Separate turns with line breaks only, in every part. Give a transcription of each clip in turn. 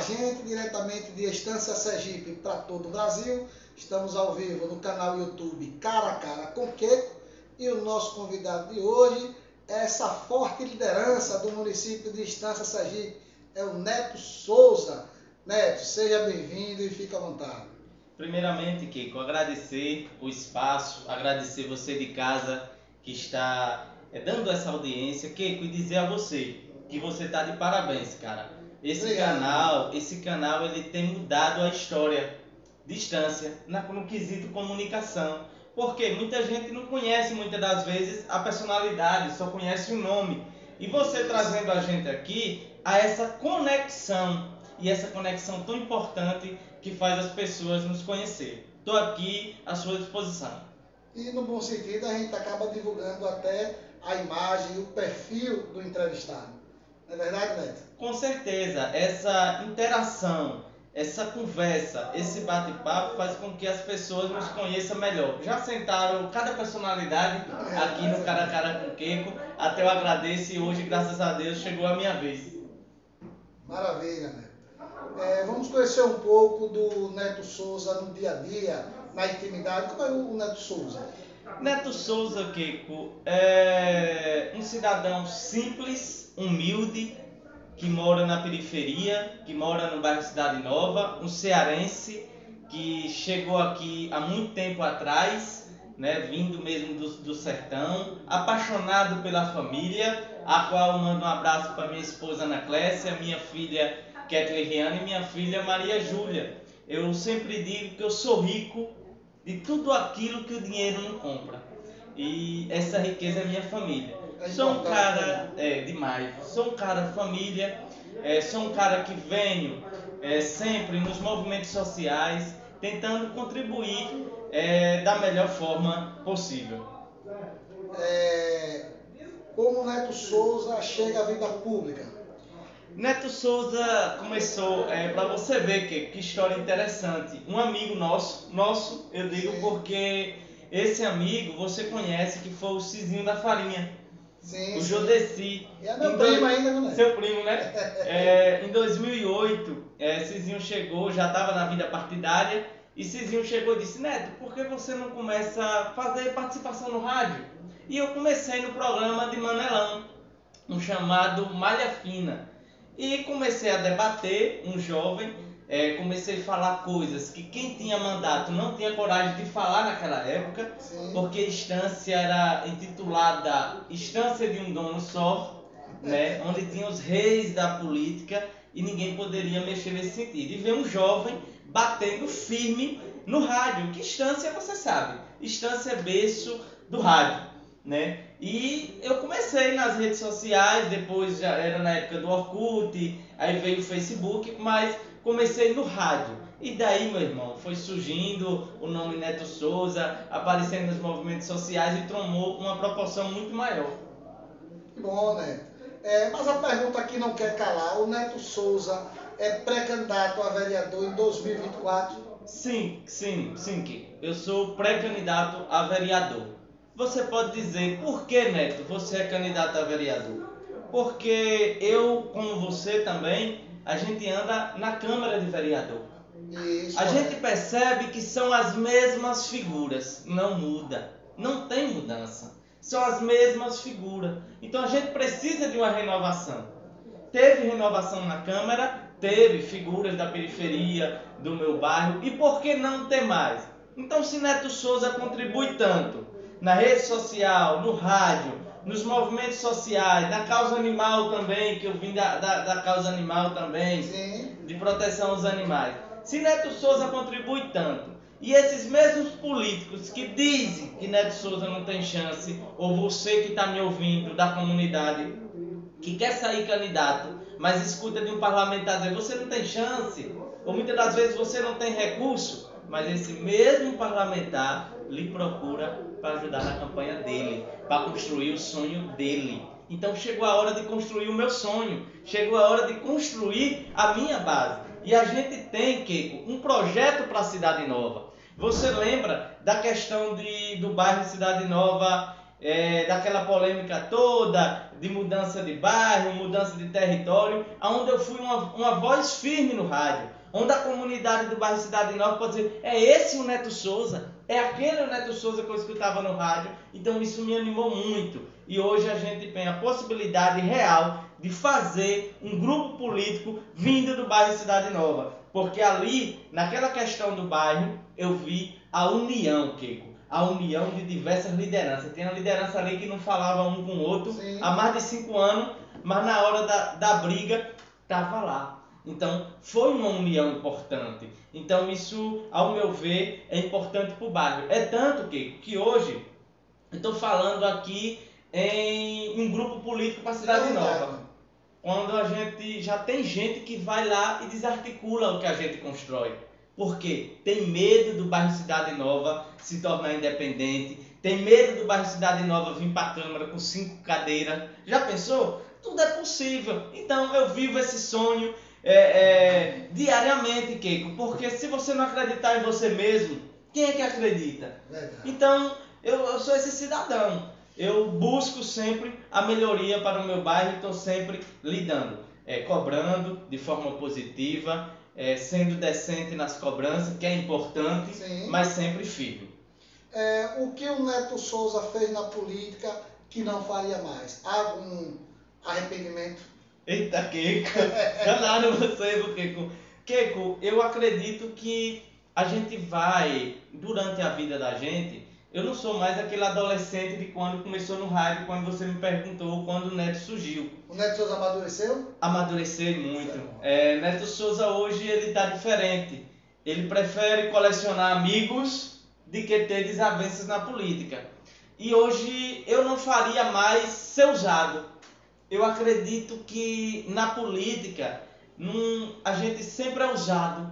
gente diretamente de Estância Sergipe para todo o Brasil. Estamos ao vivo no canal YouTube Cara a Cara com Queco e o nosso convidado de hoje é essa forte liderança do município de Estância Sergipe, é o Neto Souza. Neto, seja bem-vindo e fique à vontade.
Primeiramente, Queco, agradecer o espaço, agradecer você de casa que está dando essa audiência, Queco, e dizer a você que você está de parabéns, cara. Esse canal ele tem mudado a história de Estância no quesito comunicação, porque muita gente não conhece muitas das vezes a personalidade, só conhece o nome. E você trazendo a gente aqui a essa conexão, e essa conexão tão importante que faz as pessoas nos conhecer. Estou aqui à sua disposição.
E no bom sentido, a gente acaba divulgando até a imagem, o perfil do entrevistado. Não é verdade, Neto?
Com certeza, essa interação, essa conversa, esse bate-papo faz com que as pessoas nos conheçam melhor. Já sentaram cada personalidade aqui no Cara a Cara com Queco, até eu agradeço e hoje, graças a Deus, chegou a minha vez.
Maravilha, Neto. Vamos conhecer um pouco do Neto Souza no dia a dia, na intimidade. Como é o Neto Souza?
Neto Souza, Queco, é um cidadão simples, humilde, que mora na periferia, que mora no bairro Cidade Nova, um cearense que chegou aqui há muito tempo atrás, né, vindo mesmo do sertão, apaixonado pela família, a qual eu mando um abraço para minha esposa Ana Clécia, minha filha Kathleen Riana e minha filha Maria Júlia. Eu sempre digo que eu sou rico de tudo aquilo que o dinheiro não compra. E essa riqueza é minha família. Sou um cara, demais, sou um cara família, sou um cara que venho sempre nos movimentos sociais, tentando contribuir da melhor forma possível.
Como o Neto Souza chega à vida pública?
Neto Souza começou, para você ver que história interessante, um amigo nosso, eu digo porque esse amigo você conhece, que foi o Cizinho da Farinha.
Sim,
o Jodeci.
É meu primo ainda, né?
Seu primo, né? Em 2008, Cizinho chegou, já estava na vida partidária, e Cizinho chegou e disse: Neto, por que você não começa a fazer participação no rádio? E eu comecei no programa de Manelão, um chamado Malha Fina. E comecei a debater, um jovem, comecei a falar coisas que quem tinha mandato não tinha coragem de falar naquela época.
Sim.
Porque Estância era intitulada Estância de um Dono Só, né, onde tinha os reis da política e ninguém poderia mexer nesse sentido. E veio um jovem batendo firme no rádio, que Estância você sabe, Estância é berço do rádio, né? E eu comecei nas redes sociais, depois já era na época do Orkut, aí veio o Facebook, mas comecei no rádio. E daí, meu irmão, foi surgindo o nome Neto Souza, aparecendo nos movimentos sociais e tomou uma proporção muito maior.
Que bom, Neto. Mas a pergunta aqui não quer calar. O Neto Souza é pré-candidato a vereador em 2024?
Sim, Kiko. Eu sou pré-candidato a vereador. Você pode dizer, por que, Neto, você é candidato a vereador? Porque eu, como você também, a gente anda na Câmara de Vereador.
Isso,
a gente percebe que são as mesmas figuras, não muda, não tem mudança. São as mesmas figuras. Então a gente precisa de uma renovação. Teve renovação na Câmara, teve figuras da periferia, do meu bairro, e por que não ter mais? Então, se Neto Souza contribui tanto na rede social, no rádio, nos movimentos sociais, na causa animal também, que eu vim da causa animal também,
sim,
de proteção aos animais. Se Neto Souza contribui tanto, e esses mesmos políticos que dizem que Neto Souza não tem chance, ou você que está me ouvindo da comunidade, que quer sair candidato, mas escuta de um parlamentar dizer você não tem chance, ou muitas das vezes você não tem recurso, mas esse mesmo parlamentar lhe procura para ajudar na campanha dele, para construir o sonho dele. Então chegou a hora de construir o meu sonho, chegou a hora de construir a minha base. E a gente tem, Queco, um projeto para a Cidade Nova. Você lembra da questão do bairro Cidade Nova daquela polêmica toda, de mudança de bairro, mudança de território, onde eu fui uma voz firme no rádio, onde a comunidade do bairro Cidade Nova pode dizer, é esse o Neto Souza, é aquele o Neto Souza que eu escutava no rádio. Então isso me animou muito. E hoje a gente tem a possibilidade real de fazer um grupo político vindo do bairro Cidade Nova. Porque ali, naquela questão do bairro, eu vi a união, Keiko. A união de diversas lideranças. Tem uma liderança ali que não falava um com o outro. Sim. Há mais de 5 anos, mas na hora da briga, estava lá. Então, foi uma união importante. Então, isso, ao meu ver, é importante para o bairro. É tanto, Keiko, que hoje eu estou falando aqui em um grupo político para a Cidade Nova. Quando a gente já tem gente que vai lá e desarticula o que a gente constrói. Porque tem medo do bairro Cidade Nova se tornar independente, tem medo do bairro Cidade Nova vir para a Câmara com 5 cadeiras. Já pensou? Tudo é possível. Então eu vivo esse sonho diariamente, Keiko. Porque se você não acreditar em você mesmo, quem é que acredita? Verdade. Então eu sou esse cidadão. Eu busco sempre a melhoria para o meu bairro e estou sempre lidando, cobrando de forma positiva, sendo decente nas cobranças, que é importante, sim, mas sempre firme.
O que o Neto Souza fez na política que não faria mais? Há algum arrependimento?
Eita, Keiko, ganaram você, Keiko. Keiko, eu acredito que a gente vai, durante a vida da gente, eu não sou mais aquele adolescente de quando começou no rádio, quando você me perguntou quando o Neto surgiu.
O Neto Souza amadureceu?
Amadureceu muito. Neto Souza hoje ele está diferente. Ele prefere colecionar amigos do que ter desavenças na política. E hoje eu não faria mais ser usado. Eu acredito que na política a gente sempre é usado.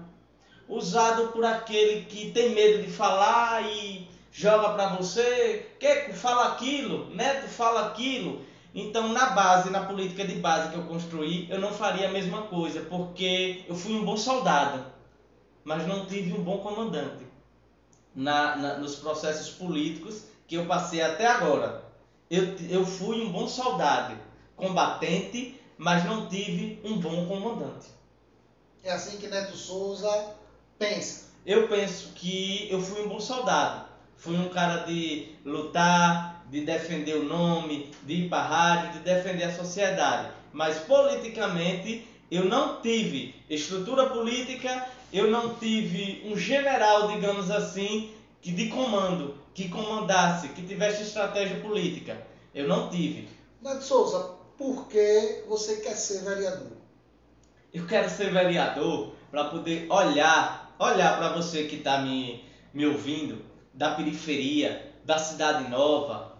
Usado por aquele que tem medo de falar e joga para você, Keiko, fala aquilo, Neto, fala aquilo. Então, na política de base que eu construí, eu não faria a mesma coisa, porque eu fui um bom soldado, mas não tive um bom comandante nos processos políticos que eu passei até agora. Eu fui um bom soldado, combatente, mas não tive um bom comandante.
É assim que Neto Souza pensa?
Eu penso que eu fui um bom soldado. Fui um cara de lutar, de defender o nome, de ir para a rádio, de defender a sociedade. Mas politicamente eu não tive estrutura política, eu não tive um general, digamos assim, de comando, que comandasse, que tivesse estratégia política. Eu não tive.
Neto Souza, por que você quer ser vereador?
Eu quero ser vereador para poder olhar para você que está me ouvindo, da periferia, da Cidade Nova,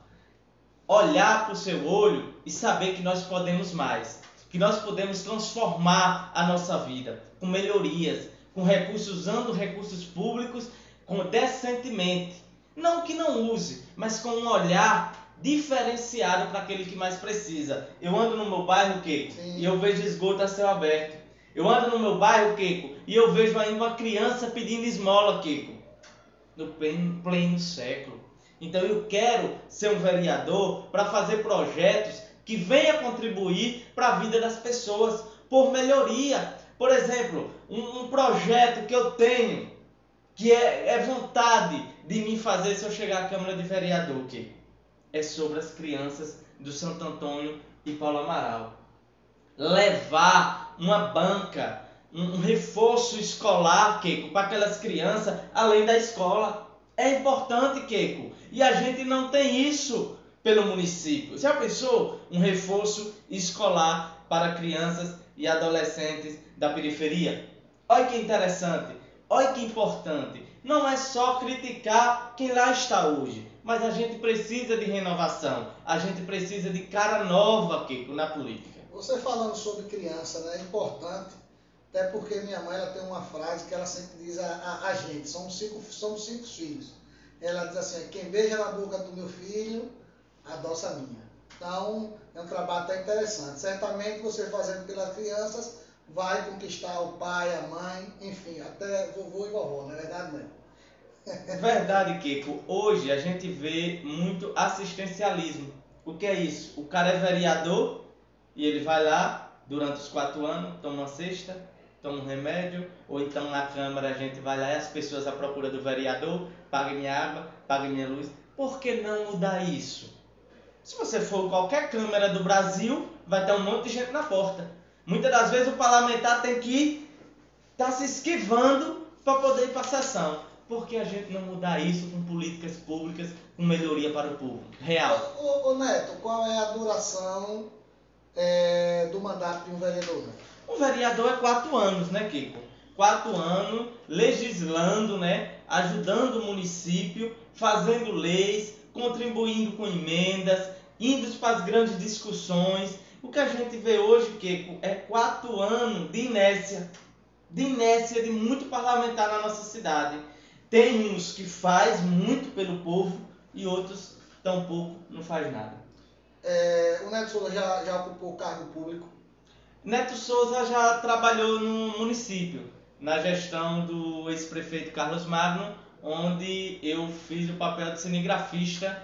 olhar para o seu olho e saber que nós podemos mais, que nós podemos transformar a nossa vida com melhorias, com recursos, usando recursos públicos decentemente. Não que não use, mas com um olhar diferenciado para aquele que mais precisa. Eu ando no meu bairro, Keiko, e eu vejo esgoto a céu aberto. Eu ando no meu bairro, Keiko, e eu vejo ainda uma criança pedindo esmola, Keiko, no pleno século. Então eu quero ser um vereador para fazer projetos que venham contribuir para a vida das pessoas por melhoria. Por exemplo, um projeto que eu tenho, que é vontade de me fazer se eu chegar à Câmara de Vereador, que é sobre as crianças do Santo Antônio e Paulo Amaral. Levar uma banca, um reforço escolar, Keiko, para aquelas crianças, além da escola. É importante, Keiko. E a gente não tem isso pelo município. Já pensou? Um reforço escolar para crianças e adolescentes da periferia? Olha que interessante. Olha que importante. Não é só criticar quem lá está hoje, mas a gente precisa de renovação. A gente precisa de cara nova, Keiko, na política.
Você falando sobre criança, né, é importante, até porque minha mãe ela tem uma frase que ela sempre diz a gente, somos cinco filhos. Ela diz assim, quem beija na boca do meu filho, adoça a minha. Então, é um trabalho até interessante. Certamente você fazendo pelas crianças, vai conquistar o pai, a mãe, enfim, até vovô e vovó, não é verdade, né?
Verdade, Kiko. Hoje a gente vê muito assistencialismo. O que é isso? O cara é vereador e ele vai lá durante os 4 anos, toma uma cesta, toma um remédio, ou então na Câmara a gente vai lá e as pessoas à procura do vereador, pague minha água, pague minha luz. Por que não mudar isso? Se você for qualquer Câmara do Brasil, vai ter um monte de gente na porta. Muitas das vezes o parlamentar tem que estar se esquivando para poder ir para a sessão. Por que a gente não mudar isso com políticas públicas, com melhoria para o povo? Real.
Ô Neto, qual é a duração do mandato de um vereador?
O vereador é 4 anos, né, Kiko? 4 anos legislando, né, ajudando o município, fazendo leis, contribuindo com emendas, indo para as grandes discussões. O que a gente vê hoje, Kiko, é 4 anos de inércia de muito parlamentar na nossa cidade. Tem uns que faz muito pelo povo e outros tampouco não faz nada.
O Neto Souza já ocupou cargo público?
Neto Souza já trabalhou no município, na gestão do ex-prefeito Carlos Magno, onde eu fiz o papel de cinegrafista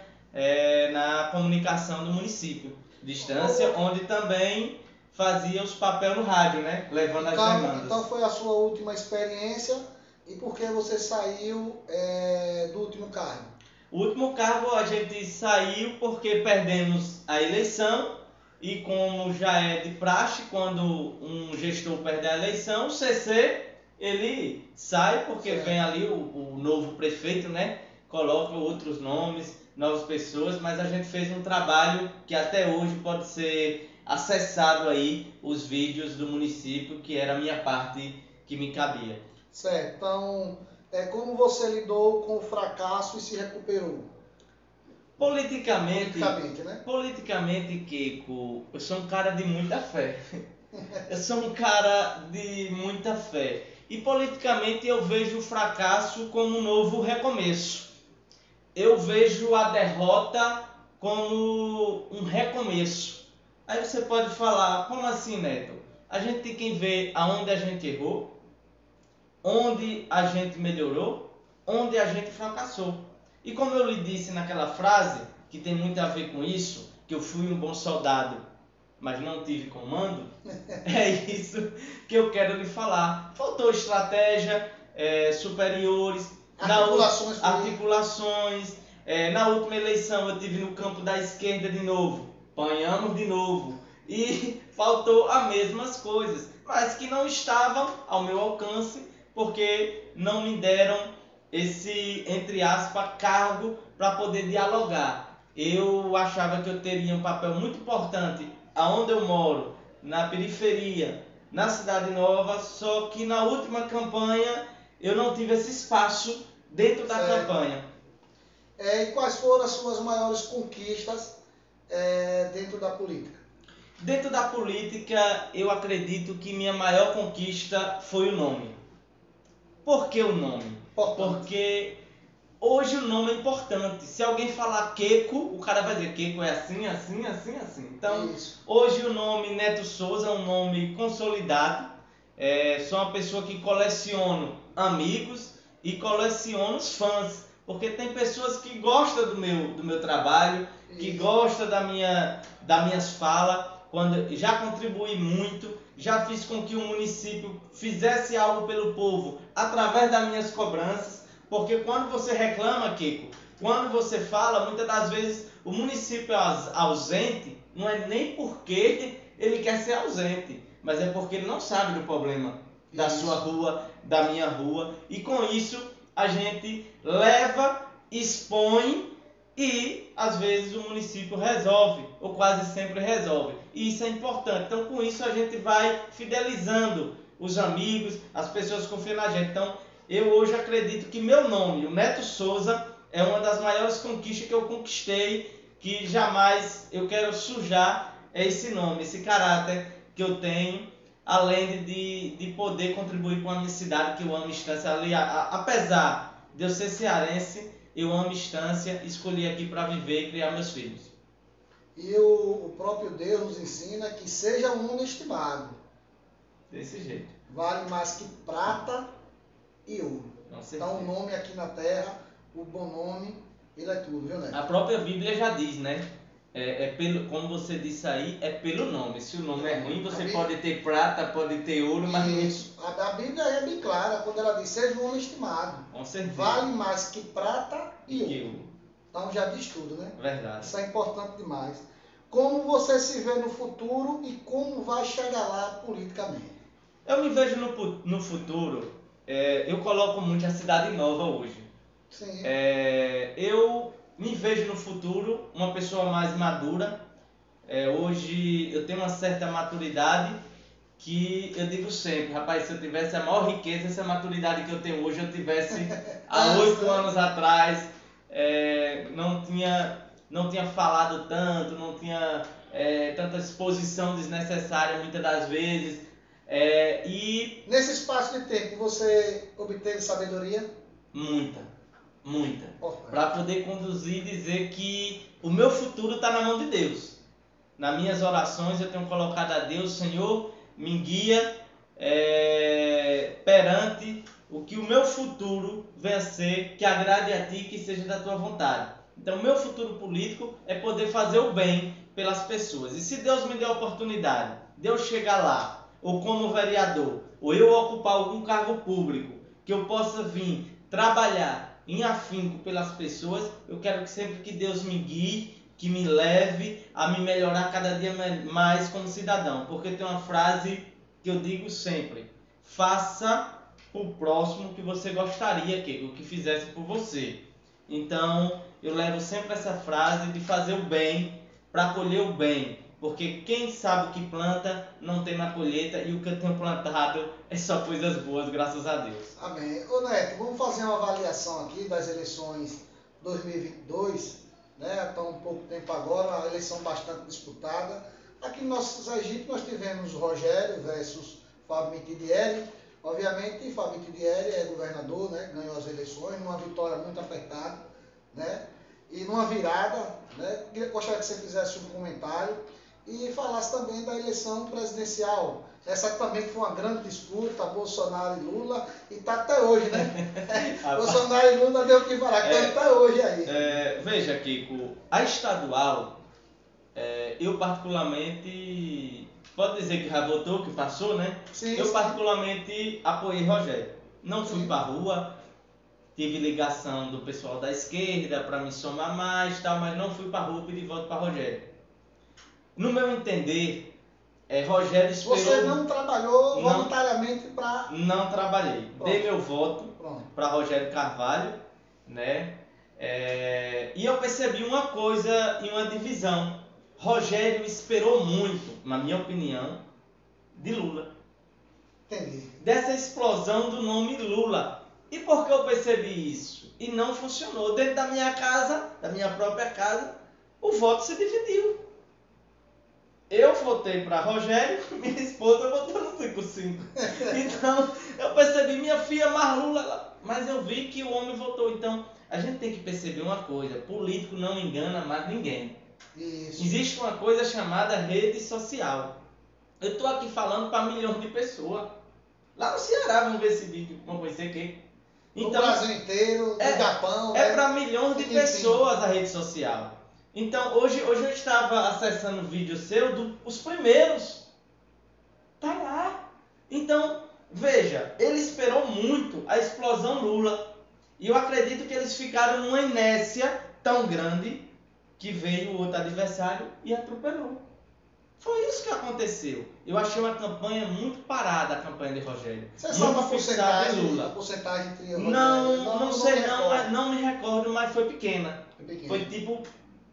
na comunicação do município. Distância, onde também fazia os papéis no rádio, né? Levando as demandas.
Então foi a sua última experiência e por que você saiu do último cargo?
O último cargo a gente saiu porque perdemos a eleição e como já é de praxe, quando um gestor perde a eleição, o CC ele sai porque vem ali o novo prefeito, né? Coloca outros nomes, novas pessoas, mas a gente fez um trabalho que até hoje pode ser acessado aí, os vídeos do município, que era a minha parte que me cabia.
Certo, então como você lidou com o fracasso e se recuperou?
Politicamente,
né?
Politicamente, Kiko, eu sou um cara de muita fé. Eu sou um cara de muita fé. E politicamente eu vejo o fracasso como um novo recomeço. Eu vejo a derrota como um recomeço. Aí você pode falar, como assim, Neto? A gente tem que ver aonde a gente errou, onde a gente melhorou, onde a gente fracassou. E como eu lhe disse naquela frase, que tem muito a ver com isso, que eu fui um bom soldado, mas não tive comando, é isso que eu quero lhe falar. Faltou estratégia, superiores, articulações. Na última eleição eu tive no campo da esquerda de novo, apanhamos de novo. E faltou as mesmas coisas, mas que não estavam ao meu alcance, porque não me deram esse, entre aspas, cargo para poder dialogar. Eu achava que eu teria um papel muito importante aonde eu moro, na periferia, na Cidade Nova, só que na última campanha eu não tive esse espaço dentro da campanha.
E quais foram as suas maiores conquistas dentro da política?
Dentro da política, eu acredito que minha maior conquista foi o nome. Por que o nome? Porque hoje o nome é importante. Se alguém falar Queco, o cara vai dizer Queco é assim, assim, assim, assim. Então, hoje o nome Neto Souza é um nome consolidado. Sou uma pessoa que coleciono amigos e coleciono os fãs. Porque tem pessoas que gostam do meu trabalho, que gostam das minhas falas. Quando já contribuí muito, já fiz com que o município fizesse algo pelo povo através das minhas cobranças, porque quando você reclama, Kiko, quando você fala, muitas das vezes o município é ausente, não é nem porque ele quer ser ausente, mas é porque ele não sabe do problema da sua rua, da minha rua, e com isso a gente leva, expõe e às vezes o município resolve, ou quase sempre resolve. E isso é importante. Então com isso a gente vai fidelizando os amigos, as pessoas confiam na gente. Então eu hoje acredito que meu nome, o Neto Souza, é uma das maiores conquistas que eu conquistei, que jamais eu quero sujar esse nome, esse caráter que eu tenho, além de poder contribuir com a minha cidade, que eu amo Estância. Apesar de eu ser cearense, eu amo Estância, escolhi aqui para viver e criar meus filhos.
E o próprio Deus nos ensina que seja um homem estimado.
Desse jeito.
Vale mais que prata e ouro.
Com certeza.
Então o nome aqui na terra, o bom nome, ele é tudo, viu, Neto?
A própria Bíblia já diz, né? Como você disse aí, é pelo nome. Se o nome é ruim, você pode ter prata, pode ter ouro, mas
Isso. A Bíblia é bem clara quando ela diz, seja um homem estimado.
com certeza.
Vale mais que prata e
Que
ouro. Então já diz tudo, né?
Verdade.
Isso é importante demais. Como você se vê no futuro e como vai chegar lá politicamente?
Eu me vejo no futuro, eu coloco muito a cidade nova hoje.
Sim.
Eu me vejo no futuro uma pessoa mais madura. Hoje eu tenho uma certa maturidade que eu digo sempre, rapaz, se eu tivesse a maior riqueza, essa maturidade que eu tenho hoje, eu tivesse há 8 anos atrás, não tinha falado tanto, não tinha tanta exposição desnecessária muitas das vezes. E
Nesse espaço de tempo, você obteve sabedoria?
muita,
Oh,
para poder conduzir e dizer que o meu futuro está na mão de Deus. Nas minhas orações eu tenho colocado a Deus, Senhor, me guia perante o que o meu futuro venha a ser, que agrade a Ti, que seja da Tua vontade. Então o meu futuro político é poder fazer o bem pelas pessoas. E se Deus me der a oportunidade de eu chegar lá, ou como vereador, ou eu ocupar algum cargo público, que eu possa vir trabalhar em afinco pelas pessoas, eu quero que sempre que Deus me guie, que me leve a me melhorar cada dia mais como cidadão. Porque tem uma frase que eu digo sempre: faça o próximo que você gostaria que fizesse por você. Então eu levo sempre essa frase de fazer o bem para colher o bem. Porque quem sabe o que planta não tem na colheita, e o que eu tenho plantado é só coisas boas, graças a Deus.
Amém. Ô Neto, vamos fazer uma avaliação aqui das eleições 2022, né? Está um pouco tempo agora, a eleição bastante disputada. Aqui no nosso Sergipe nós tivemos Rogério versus Fábio Mitidieri. Obviamente, Fábio Mitidieri é governador, né? Ganhou as eleições, numa vitória muito apertada, né? E numa virada, né? Gostaria que você fizesse um comentário e falasse também da eleição presidencial. Essa também foi uma grande disputa, Bolsonaro e Lula, e está até hoje, né? Bolsonaro e Lula deu o que falar, até hoje aí.
Veja, Kiko, a estadual, eu particularmente, pode dizer que já votou, que passou, né?
Sim,
eu
sim.
particularmente apoiei Rogério. Não fui para a rua, tive ligação do pessoal da esquerda para me somar mais, tal, mas não fui para a rua pedir voto para Rogério. No meu entender, Rogério esperou...
Você não trabalhou voluntariamente para...
Não trabalhei.
Pronto.
Dei meu voto para Rogério Carvalho, né? E eu percebi uma coisa e uma divisão. Rogério esperou muito, na minha opinião, de Lula.
Entendi.
Dessa explosão do nome Lula. E por que eu percebi isso? E não funcionou. Dentro da minha casa, da minha própria casa, o voto se dividiu. Eu votei para Rogério, minha esposa votou no 5-5. Então, eu percebi, minha filha mais Lula, mas eu vi que o homem votou. Então, a gente tem que perceber uma coisa: político não engana mais ninguém.
Isso.
Existe uma coisa chamada rede social. Eu estou aqui falando para milhões de pessoas. Lá no Ceará, vamos ver esse vídeo, vamos conhecer aqui.
Então, no Brasil inteiro, no Japão.
É para milhões de pessoas a rede social. Então, hoje eu estava acessando o vídeo seu os primeiros. Tá lá. Então, veja, ele esperou muito a explosão Lula. E eu acredito que eles ficaram numa inércia tão grande que veio o outro adversário e atropelou. Foi isso que aconteceu. Eu achei uma campanha muito parada, a campanha de Rogério.
Você sabe a
porcentagem, Lula.
A porcentagem entre Rogério?
Não sei, não me recordo, mas foi pequena. Foi tipo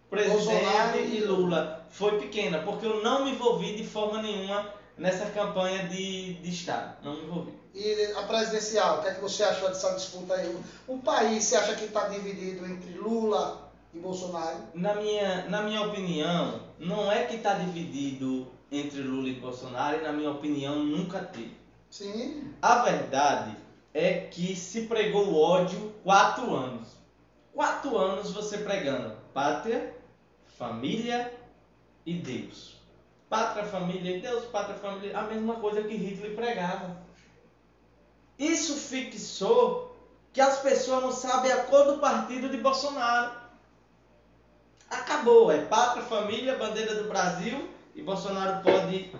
presidente
Bolsonaro
e Lula. Foi pequena, porque eu não me envolvi de forma nenhuma nessa campanha de Estado. Não me envolvi.
E a presidencial, o que é que você achou dessa disputa aí? O país, você acha que está dividido entre Lula e Bolsonaro?
Na minha opinião, não é que está dividido entre Lula e Bolsonaro, e na minha opinião nunca teve.
Sim.
A verdade é que se pregou o ódio 4 anos. 4 anos você pregando pátria, família e Deus. Pátria, família e Deus, pátria, família, a mesma coisa que Hitler pregava. Isso fixou que as pessoas não sabem a cor do partido de Bolsonaro. Acabou, é pátria, família, bandeira do Brasil, e Bolsonaro pode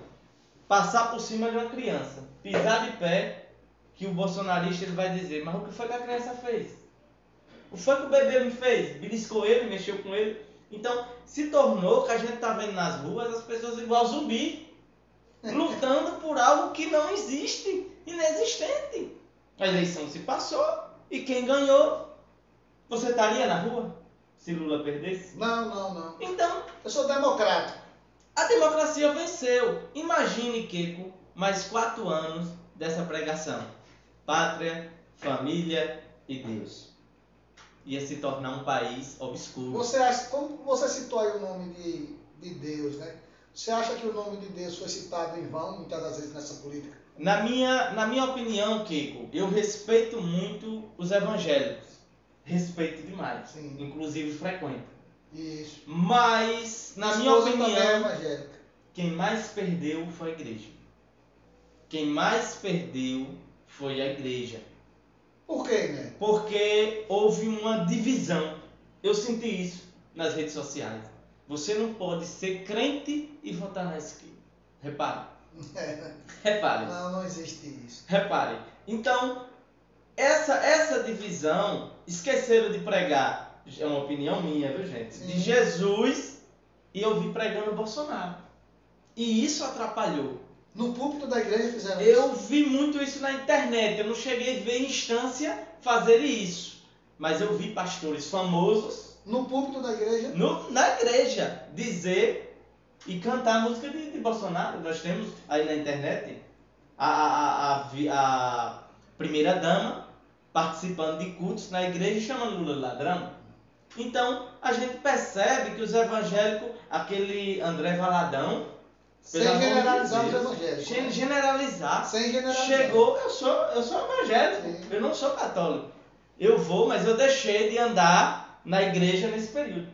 passar por cima de uma criança, pisar de pé, que o bolsonarista ele vai dizer, mas o que foi que a criança fez? O que foi que o bebê me fez? Beliscou ele, mexeu com ele? Então, se tornou, que a gente está vendo nas ruas, as pessoas igual zumbi, lutando por algo que não existe, inexistente. A eleição se passou, e quem ganhou? Você estaria na rua se Lula perdesse?
Não.
Então,
Eu sou democrata.
a democracia venceu. Imagine, Keiko, mais 4 anos dessa pregação. Pátria, família e Deus. Ia se tornar um país obscuro.
Você acha, como você citou aí o nome de Deus, né? Você acha que o nome de Deus foi citado em vão, muitas das vezes, nessa política?
Na minha opinião, Keiko, eu respeito muito os evangélicos. Respeito demais.
Sim.
Inclusive frequento.
Isso.
Mas, na minha
Esposa também é
opinião,
evangélica.
quem mais perdeu foi a igreja. Quem mais perdeu foi a igreja.
Por quê, né?
Porque houve uma divisão. Eu senti isso nas redes sociais. Você não pode ser crente e votar na esquerda. Repare. Repare.
Não existe isso.
Repare. Então, essa divisão, esqueceram de pregar, é uma opinião minha, viu, gente?
Sim.
De Jesus, e eu vi pregando Bolsonaro. E isso atrapalhou.
No púlpito da igreja fizeram
Eu
isso.
vi muito isso na internet. Eu não cheguei a ver instância fazer isso. Mas eu vi pastores famosos
No púlpito da igreja.
na igreja dizer e cantar a música de Bolsonaro. Nós temos aí na internet a primeira dama participando de cultos na igreja e chamando Lula de ladrão. Então a gente percebe que os evangélicos, aquele André Valadão,
Sem
pelo amor de
generalizar os
Deus,
evangélicos.
sem generalizar,
Sem generalizar.
chegou, eu sou evangélico,
Sim.
eu não sou católico. Eu vou, mas eu deixei de andar na igreja nesse período.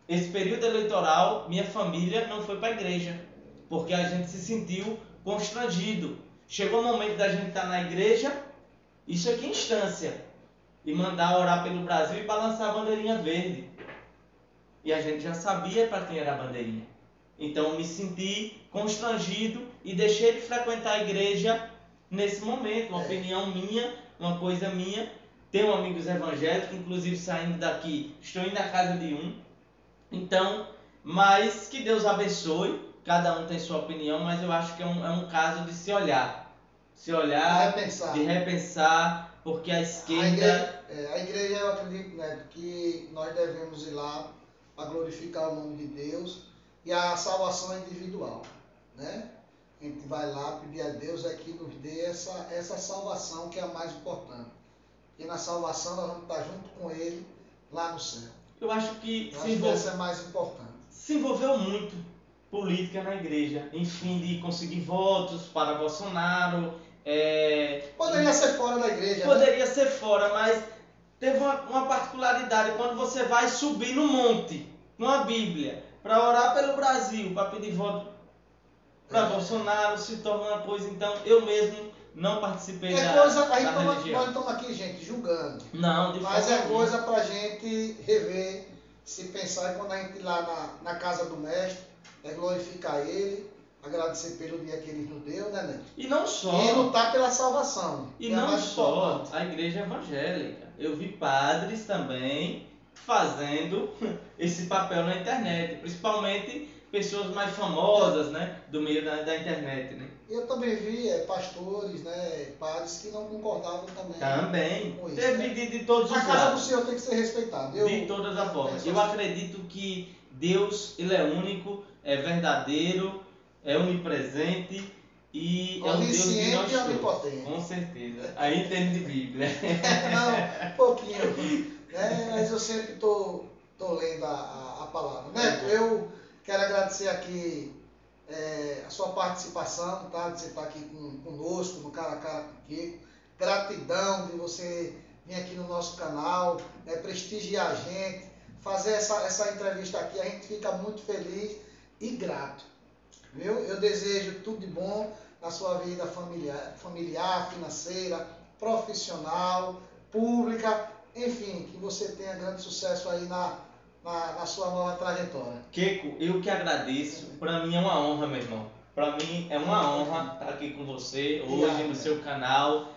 Esse período eleitoral, minha família não foi para a igreja, porque a gente se sentiu constrangido. Chegou o momento da gente estar na igreja, isso aqui em instância, e mandar orar pelo Brasil e balançar a bandeirinha verde. E a gente já sabia para quem era a bandeirinha. Então me senti constrangido e deixei de frequentar a igreja nesse momento. Uma opinião minha, uma coisa minha. Tenho amigos evangélicos, inclusive saindo daqui, estou indo à casa de um. Então, mas que Deus abençoe. Cada um tem sua opinião, mas eu acho que é um caso de se olhar. Se olhar, de repensar, porque a esquerda...
A igreja, eu acredito, né, que nós devemos ir lá para glorificar o nome de Deus. E a salvação é individual, né? A gente vai lá pedir a Deus que nos dê essa salvação que é a mais importante. E na salvação nós vamos estar junto com Ele lá no céu.
Eu acho que
essa é mais importante.
Se envolveu muito política na igreja, em fim de conseguir votos para Bolsonaro.
Poderia ser fora da igreja.
Poderia ser fora, mas teve uma particularidade. Quando você vai subir no monte, com a Bíblia, para orar pelo Brasil, para pedir voto para Bolsonaro, se torna uma coisa. Então, eu mesmo não participei da religião.
Nós estamos aqui, gente, julgando.
Não, de
Mas
forma
é coisa para a gente rever, se pensar. E quando a gente ir lá na casa do mestre, glorificar ele, agradecer pelo dia que ele nos deu, né, Neto?
E não só.
E lutar pela salvação.
E não só a igreja evangélica. Eu vi padres também fazendo esse papel na internet, principalmente pessoas mais famosas, né, do meio da internet, né?
Eu também vi pastores, né, padres que não concordavam também.
Também.
Com isso,
teve
né?
de todos os lados.
A casa do Senhor tem que ser respeitada.
De todas as formas. Eu acredito que Deus, ele é único, é verdadeiro, é onipresente e é um Deus de nós
e onipotente.
Com certeza. Aí entende de Bíblia.
Não, um pouquinho. Mas eu sempre estou lendo a palavra. Neto, eu quero agradecer aqui a sua participação, tá? De você estar aqui conosco, no Cara a Cara com o Keiko. Gratidão de você vir aqui no nosso canal, prestigiar a gente, fazer essa entrevista aqui. A gente fica muito feliz e grato. Viu? Eu desejo tudo de bom na sua vida familiar, financeira, profissional, pública, enfim, que você tenha grande sucesso aí na sua nova trajetória.
Keiko, eu que agradeço. Para mim é uma honra, meu irmão. Para mim é uma honra estar aqui com você hoje no seu canal.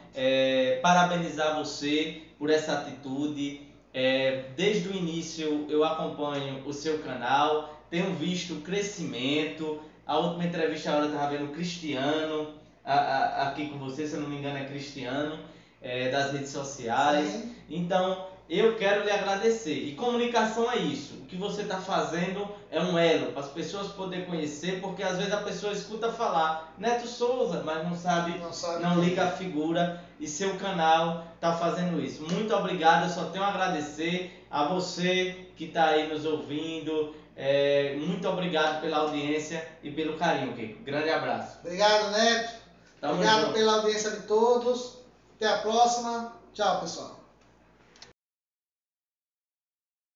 Parabenizar você por essa atitude. Desde o início eu acompanho o seu canal, tenho visto o crescimento. A última entrevista agora eu estava vendo o Cristiano aqui com você, se eu não me engano é Cristiano, das redes sociais.
Sim.
Então eu quero lhe agradecer. E comunicação é isso. O que você está fazendo é um elo para as pessoas poderem conhecer, porque às vezes a pessoa escuta falar Neto Souza, mas não liga a figura, e seu canal está fazendo isso. Muito obrigado, eu só tenho a agradecer a você que está aí nos ouvindo. Muito obrigado pela audiência e pelo carinho, Keiko. Grande abraço.
Obrigado, Neto. Obrigado pela audiência de todos. Até a próxima. Tchau, pessoal.